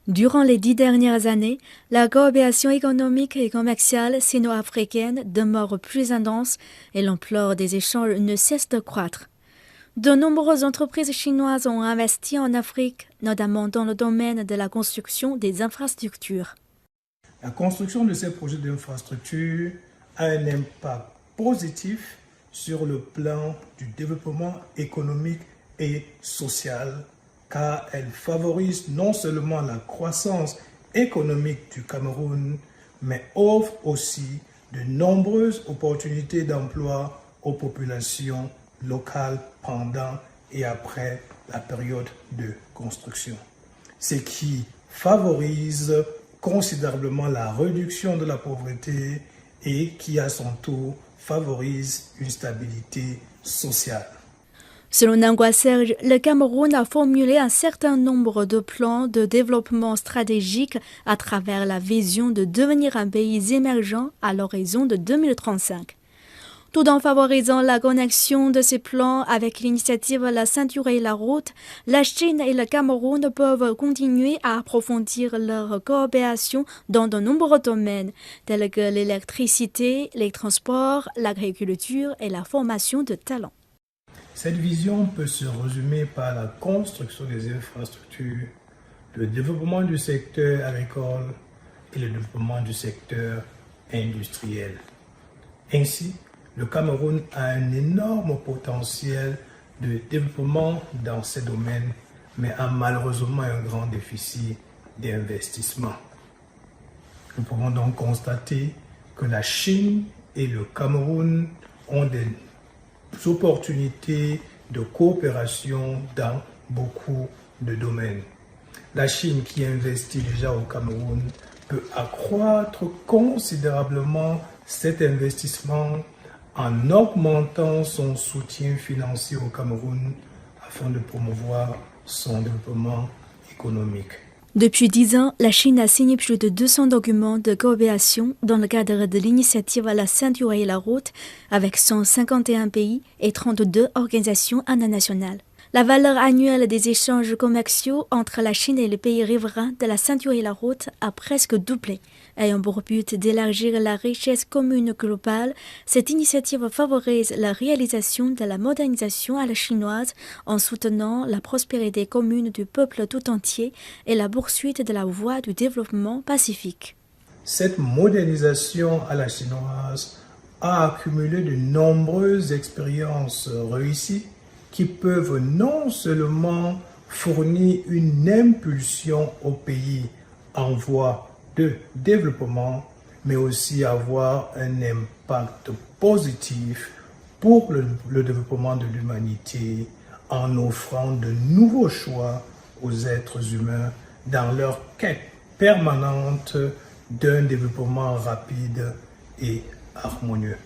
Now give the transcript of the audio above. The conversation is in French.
Durant les 10 dernières années, la coopération économique et commerciale sino-africaine demeure plus intense et l'ampleur des échanges ne cesse de croître. De nombreuses entreprises chinoises ont investi en Afrique, notamment dans le domaine de la construction des infrastructures. La construction de ces projets d'infrastructures a un impact positif sur le plan du développement économique et social, car elle favorise non seulement la croissance économique du Cameroun, mais offre aussi de nombreuses opportunités d'emploi aux populations locales pendant et après la période de construction, ce qui favorise considérablement la réduction de la pauvreté et qui à son tour favorise une stabilité sociale. Selon Nangua Serge, le Cameroun a formulé un certain nombre de plans de développement stratégique à travers la vision de devenir un pays émergent à l'horizon de 2035. Tout en favorisant la connexion de ces plans avec l'initiative La ceinture et la route, la Chine et le Cameroun peuvent continuer à approfondir leur coopération dans de nombreux domaines, tels que l'électricité, les transports, l'agriculture et la formation de talents. Cette vision peut se résumer par la construction des infrastructures, le développement du secteur agricole et le développement du secteur industriel. Ainsi, le Cameroun a un énorme potentiel de développement dans ces domaines, mais a malheureusement un grand déficit d'investissement. Nous pouvons donc constater que la Chine et le Cameroun ont des opportunités de coopération dans beaucoup de domaines. La Chine, qui investit déjà au Cameroun, peut accroître considérablement cet investissement en augmentant son soutien financier au Cameroun afin de promouvoir son développement économique. Depuis 10 ans, la Chine a signé plus de 200 documents de coopération dans le cadre de l'initiative La ceinture et la route avec 151 pays et 32 organisations internationales. La valeur annuelle des échanges commerciaux entre la Chine et les pays riverains de la ceinture et la route a presque doublé. Ayant pour but d'élargir la richesse commune globale, cette initiative favorise la réalisation de la modernisation à la chinoise en soutenant la prospérité commune du peuple tout entier et la poursuite de la voie du développement pacifique. Cette modernisation à la chinoise a accumulé de nombreuses expériences réussies qui peuvent non seulement fournir une impulsion au pays en voie de développement, mais aussi avoir un impact positif pour le développement de l'humanité en offrant de nouveaux choix aux êtres humains dans leur quête permanente d'un développement rapide et harmonieux.